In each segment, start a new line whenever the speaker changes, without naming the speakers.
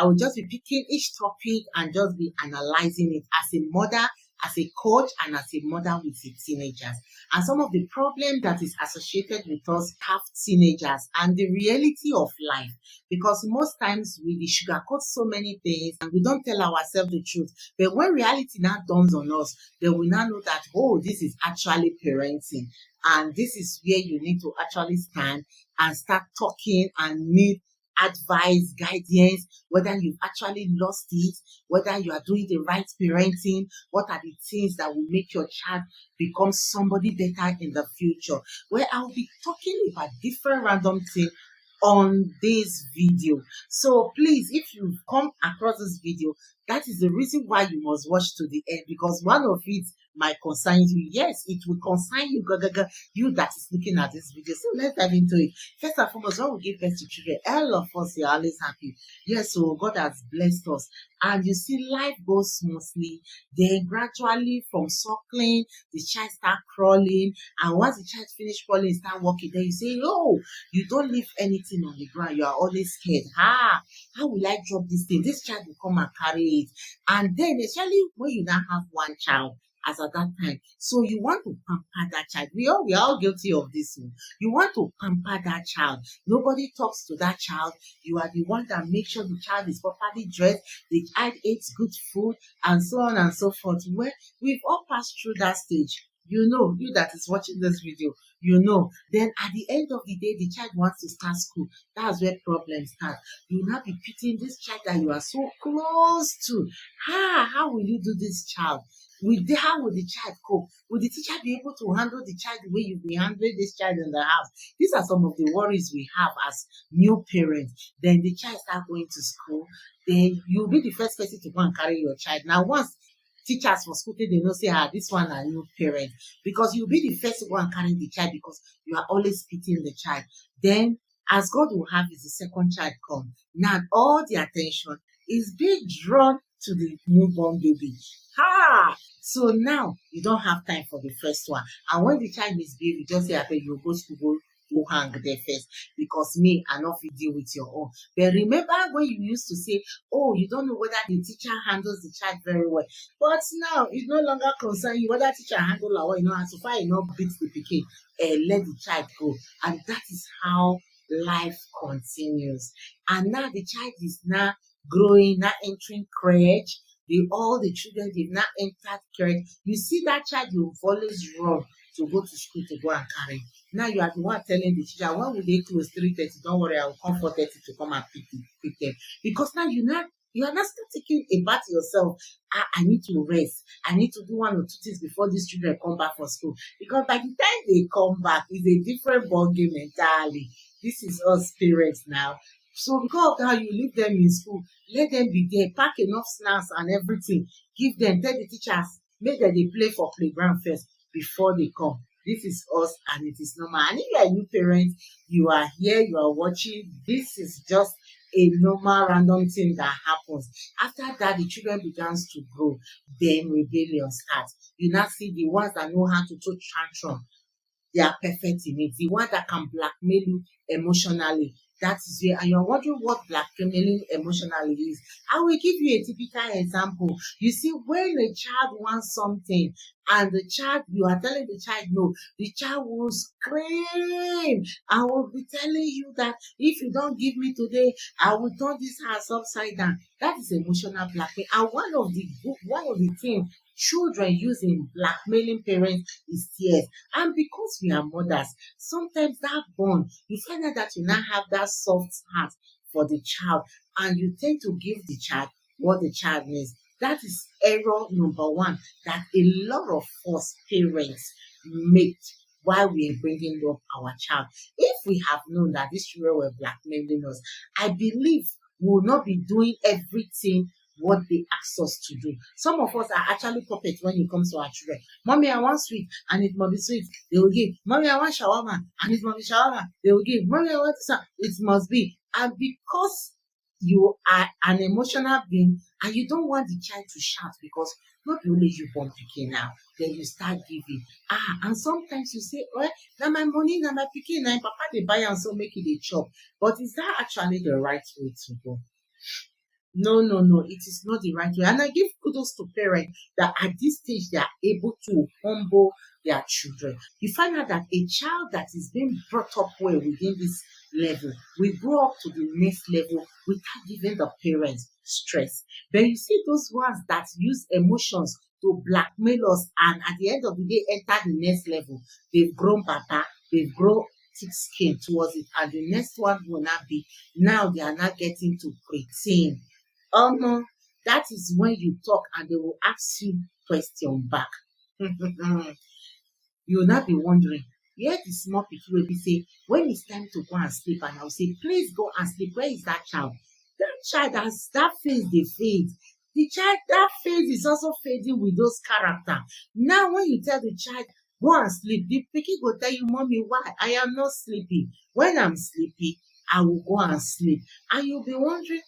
I will just be picking each topic and just be analyzing it as a mother, as a coach, and as a mother with the teenagers. And some of the problems that is associated with us have teenagers and the reality of life. Because most times we sugarcoat so many things and we don't tell ourselves the truth. But when reality now dawns on us, then we now know that, oh, this is actually parenting. And this is where you need to actually stand and start talking and need advice, guidance, whether you've actually lost it, whether you are doing the right parenting, what are the things that will make your child become somebody better in the future. Where I'll be talking about different random things on this video. So please, if you've come across this video, that is the reason why you must watch to the end, because one of it might concern you. Yes, it will concern you, you that is looking at this video. So let's dive into it. First and foremost, when we give birth to children, all of us are always happy. Yes, so God has blessed us. And you see, life goes smoothly. Then gradually from suckling, the child start crawling. And once the child finish crawling, start walking, then you say, oh, you don't leave anything on the ground. You are always scared. How will I drop this thing? This child will come and carry it. And then, especially when you now have one child, as at that time, so you want to pamper that child. We are all guilty of this one. You want to pamper that child. Nobody talks to that child. You are the one that makes sure the child is properly dressed, the child eats good food, and so on and so forth. Well, we've all passed through that stage. You know, you that is watching this video, you know. Then at the end of the day, the child wants to start school. That's where problems start. You will not be pitying this child that you are so close to. How will you do this child? How will the child cope? Will the teacher be able to handle the child the way you'll be handling this child in the house? These are some of the worries we have as new parents. Then the child start going to school. Then you'll be the first person to go and carry your child. Now, once teachers for school, they know, say, this one are new parent. Because you'll be the first to go and carry the child because you are always pitying the child. Then, as God will have is the second child come. Now, all the attention is being drawn to the newborn baby. So now you don't have time for the first one. And when the child misbehave, you just say, okay, you go to school, go hang there first. Because me, I not fit deal with your own. But remember when you used to say, oh, you don't know whether the teacher handles the child very well. But now it no longer concern you whether teacher handle or you know, and so far you not beat the pikin, let the child go. And that is how life continues. And now the child is now growing, now entering crèche. All the children, they've now entered crèche. You see that child, you've always run to go to school to go and carry. Now you are the one telling the teacher, when will they close? 3:30? Don't worry, I will come 4:30 to come and pick them. Because now you are not still thinking about yourself. I need to rest. I need to do one or two things before these children come back from school. Because by the time they come back, it's a different ballgame entirely. This is us parents now. So because of how you leave them in school, let them be there, pack enough snacks and everything, give them, tell the teachers, make them they play for playground first before they come. This is us and it is normal. And if you are a new parent, you are here, you are watching, this is just a normal random thing that happens. After that, the children begins to grow, then rebellion starts. You now see the ones that know how to throw tantrum. They are perfect in it. The one that can blackmail you emotionally. That is where, and you're wondering what blackmailing emotionally is. I will give you a typical example. You see, when a child wants something and the child, you are telling the child no, the child will scream. I will be telling you that if you don't give me today, I will turn this house upside down. That is emotional blackmail. And one of the things children use in blackmailing parents is tears. And because we are mothers, sometimes that bond, you find out that you now have that soft heart for the child, and you tend to give the child what the child needs. That is error number one that a lot of us parents make while we are bringing up our child. If we have known that these children were blackmailing us, I believe we will not be doing everything what they ask us to do. Some of us are actually puppets when it comes to our children. Mommy, I want sweet, and it must be sweet. They will give. Mommy, I want shawarma, and it must be shawarma. They will give. Mommy, I want this, it must be. And because you are an emotional being and you don't want the child to shout because not only you born pikin now, then you start giving. And sometimes you say, well, now my money, now my pikin, now papa they buy and so make it a chop. But is that actually the right way to go? No, no, no, it is not the right way. And I give kudos to parents that at this stage they are able to humble their children. You find out that a child that is being brought up well within this level will grow up to the next level without giving the parents stress. But you see those ones that use emotions to blackmail us and at the end of the day enter the next level. They've grown papa, they've grown thick skin towards it, and the next one will not be now they are not getting to preteen. No, that is when you talk and they will ask you question back. You will not be wondering. Where the small pikin will be say, when it's time to go and sleep, and I'll say, please go and sleep. Where is that child? That child has that face, they fade. The child, that face is also fading with those character. Now, when you tell the child, go and sleep, the pikin will tell you, mommy, why? I am not sleepy. When I'm sleepy, I will go and sleep. And you'll be wondering,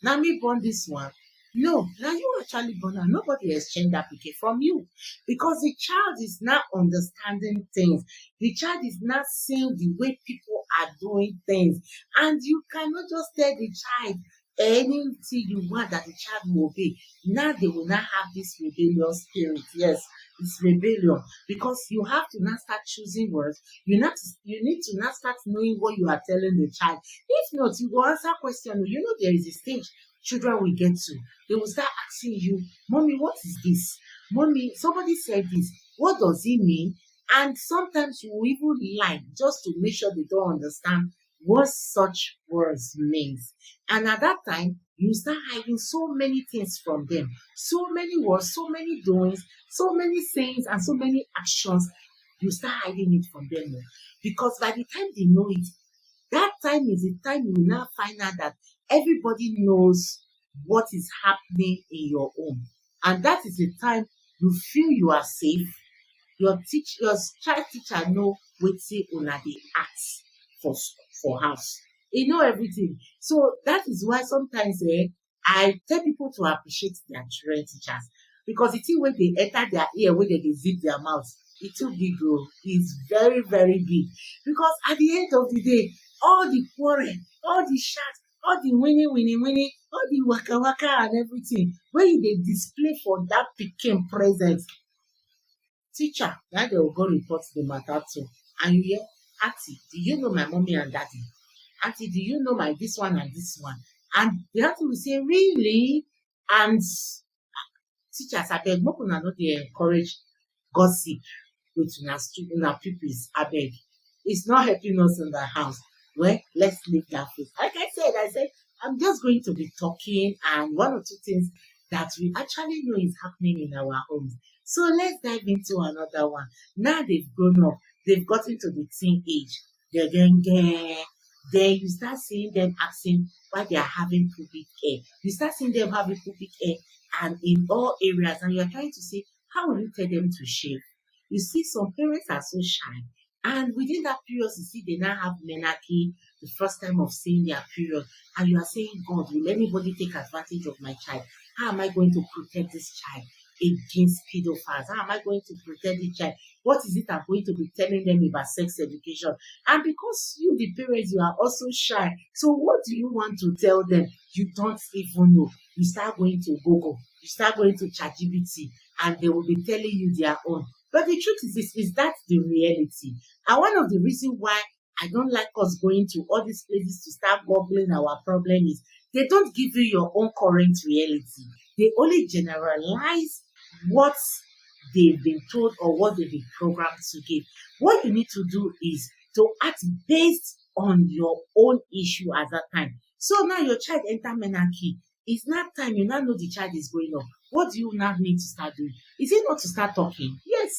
now me born this one. No, now you actually born and nobody exchanged that pikin from you. Because the child is not understanding things. The child is not seeing the way people are doing things. And you cannot just tell the child anything you want that the child will obey. Now they will not have this rebellious spirit. Yes, it's rebellion. Because you have to now start choosing words. You need to now start knowing what you are telling the child. If not, you will answer question. You know there is a stage children will get to. They will start asking you, mommy, what is this? Mommy, somebody said this. What does it mean? And sometimes you will even lie just to make sure they don't understand what such words means. And at that time, you start hiding so many things from them. So many words, so many doings, so many sayings, and so many actions. You start hiding it from them. Because by the time they know it, that time is the time you will now find out that everybody knows what is happening in your home. And that is the time you feel you are safe. Your child teacher know wetin una dey ask for house. He know everything. So that is why sometimes I tell people to appreciate their children teachers. Because the thing when they enter their ear, when they zip their mouth, it's too big. It's very, very big. Because at the end of the day, all the quarrel, all the shout, all the winning, all the waka and everything, when they display for that pikin presence, teacher, now they will go report the matter to. And you hear, Auntie, do you know my mommy and daddy? Auntie, do you know my this one and this one? And the auntie will say, really? And teachers, abeg, make una no dey encourage gossip with una pupils, abeg. It's not helping us in the house. Well, let's leave that face. Like I said, I'm just going to be talking and one or two things that we actually know is happening in our homes. So let's dive into another one. Now they've grown up, they've gotten to the teen age. Then you start seeing them asking why they are having pubic hair. You start seeing them having pubic hair and in all areas, and you're trying to say, how will you tell them to shave? You see, some parents are so shy. And within that period, you see, they now have menarche, the first time of seeing their period. And you are saying, God, will anybody take advantage of my child? How am I going to protect this child against pedophiles? How am I going to protect the child? What is it I'm going to be telling them about sex education? And because you, the parents, you are also shy. So what do you want to tell them? You don't even know. You start going to Google. You start going to ChatGPT. And they will be telling you their own. But the truth is this, is that the reality? And one of the reasons why I don't like us going to all these places to start googling our problem is they don't give you your own current reality. They only generalize what they've been told or what they've been programmed to give. What you need to do is to act based on your own issue at that time. So now your child enter menarche. It's not time you now know the child is going up. What do you now need to start doing? Is it not to start talking? Yes.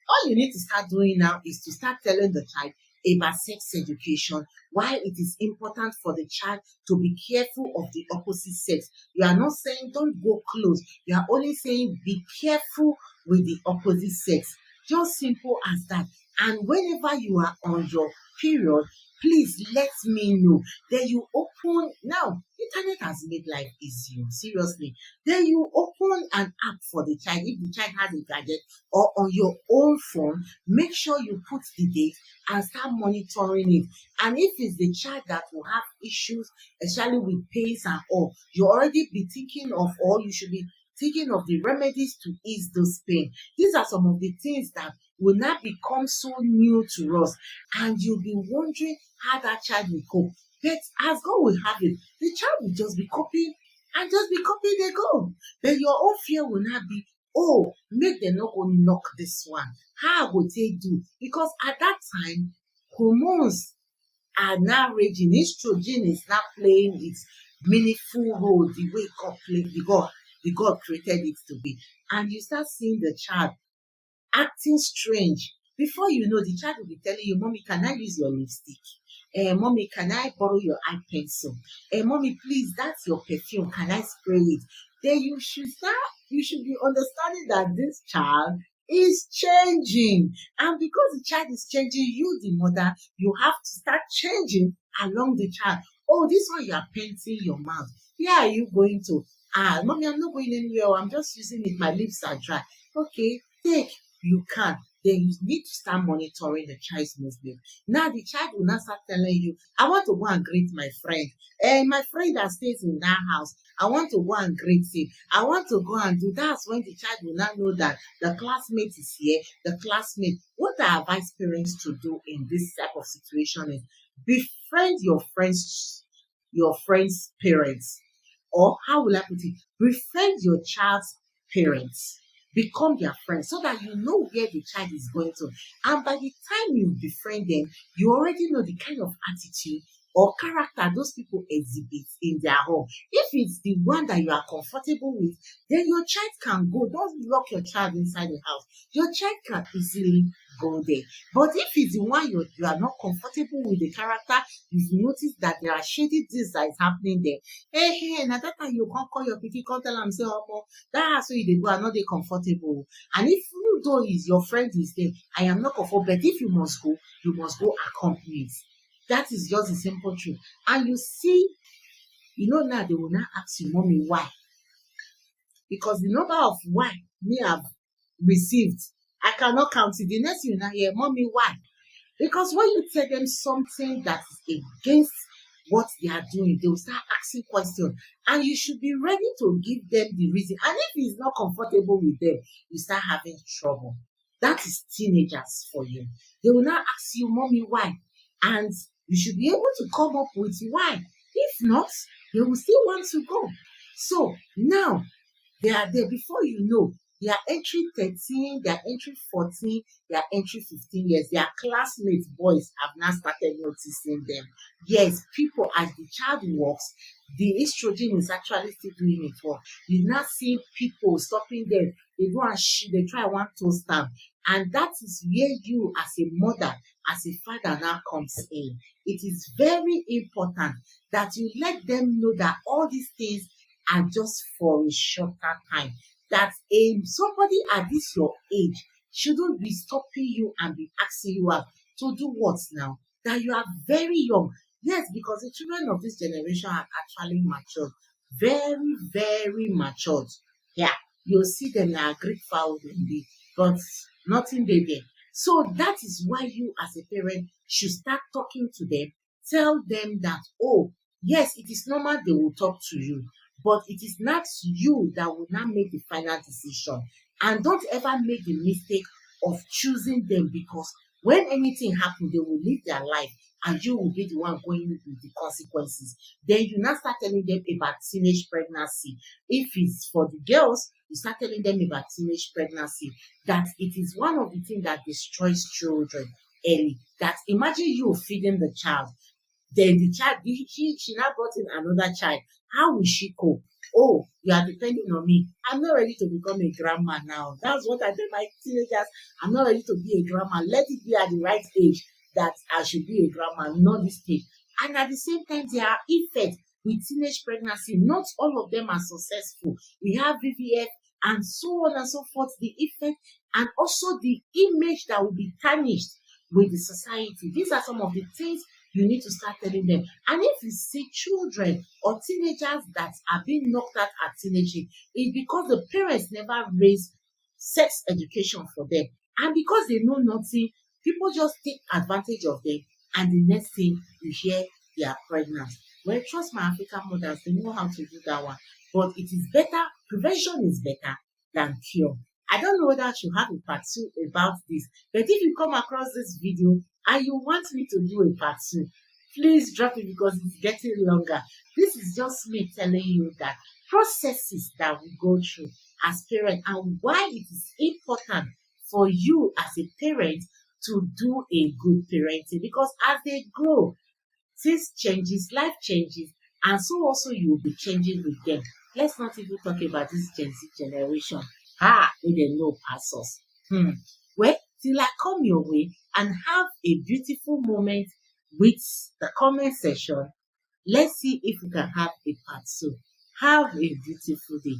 All you need to start doing now is to start telling the child about sex education, why it is important for the child to be careful of the opposite sex. You are not saying don't go close. You are only saying be careful with the opposite sex. Just simple as that. And whenever you are on your period, Please let me know. Then you open, now internet has made life easier, seriously. Then you open an app for the child. If the child has a gadget or on your own phone, make sure you put the date and start monitoring it. And if it's the child that will have issues, especially with pains and all, you already be thinking of, or you should be thinking of the remedies to ease those pain. These are some of the things that will not become so new to us, and you'll be wondering how that child will cope. But as God will have it, the child will just be copying and just be copying they go. But your own fear will not be, oh, make them not go knock this one. How would they do? Because at that time, hormones are now raging. Estrogen is now playing its meaningful role the way God played, the God created it to be. And you start seeing the child acting strange. Before you know, the child will be telling you, Mommy, can I use your lipstick? Mommy, can I borrow your eye pencil? Mommy, please, that's your perfume. Can I spray it? Then you should be understanding that this child is changing. And because the child is changing, you, the mother, you have to start changing along the child. Oh, this one you are painting your mouth. Where are you going to? Mommy, I'm not going anywhere. I'm just using it. My lips are dry. Okay, take. You can. Then you need to start monitoring the child's movement. Now the child will not start telling you, I want to go and greet my friend. My friend that stays in that house, I want to go and greet him. I want to go and do. That's when the child will not know that the classmate is here. The classmate. What I advise parents to do in this type of situation is befriend your friends' parents. Or how will I put it? Befriend your child's parents. Become their friend so that you know where the child is going to. And by the time you befriend them, you already know the kind of attitude or character those people exhibit in their home. If it's the one that you are comfortable with, then your child can go. Don't lock your child inside the house. Your child can easily go there. But if it's the one you are not comfortable with the character, you've noticed that there are shady things that is happening there. Hey, now that time you can't call your pikin, can't tell them, say, oh, that's where they go, are not they comfortable. And if you know is your friend is there, I am not comfortable, but if you must go accompanied. That is just the simple truth. And you see, now they will not ask you, Mommy, why? Because the number of why me have received, I cannot count it. The next you now hear, Mommy, why? Because when you tell them something that is against what they are doing, they will start asking questions. And you should be ready to give them the reason. And if it's not comfortable with them, you start having trouble. That is teenagers for you. They will not ask you, Mommy, why? And you should be able to come up with why. If not, they will still want to go. So now they are there. Before you know, they are entry 13, they are entry 14, they are entry 15 years. Their classmates, boys, have now started noticing them. Yes, people, as the child walks, the estrogen is actually still doing its work. You now see people stopping them. They go and they try one toast stamp. And that is where you, as a mother, as a father, now comes in. It is very important that you let them know that all these things are just for a shorter time. That somebody at this your age shouldn't be stopping you and be asking you out to do what now? That you are very young. Yes, because the children of this generation are actually matured. Very, very matured. Yeah, you'll see them now great foul indeed, but nothing they there. So that is why you as a parent should start talking to them. Tell them that, oh, yes, it is normal they will talk to you. But it is not you that will not make the final decision. And don't ever make the mistake of choosing them, because when anything happens, they will live their life and you will be the one going with the consequences. Then you now start telling them about teenage pregnancy. If it's for the girls, you start telling them about teenage pregnancy. That it is one of the things that destroys children early. That imagine you feeding the child. Then the child, she now brought in another child. How will she cope? Oh, you are depending on me. I'm not ready to become a grandma now. That's what I tell my teenagers. I'm not ready to be a grandma. Let it be at the right age that I should be a grandma, not this stage. And at the same time, there are effects with teenage pregnancy. Not all of them are successful. We have VVF and so on and so forth. The effect and also the image that will be tarnished with the society. These are some of the things you need to start telling them. And if you see children or teenagers that are being knocked out at teenage age, it's because the parents never raised sex education for them. And because they know nothing, people just take advantage of them. And the next thing you hear, they are pregnant. Well, trust my African mothers, they know how to do that one. But it is better, prevention is better than cure. I don't know whether I should have a part 2 about this, but if you come across this video and you want me to do a part 2, please drop it because it's getting longer. This is just me telling you that processes that we go through as parents and why it is important for you as a parent to do a good parenting, because as they grow, things changes, life changes, and so also you will be changing with them. Let's not even talk about this Gen Z generation. We dey know pass us. Well, till I come your way and have a beautiful moment with the comment section, let's see if we can have a part 2. Have a beautiful day.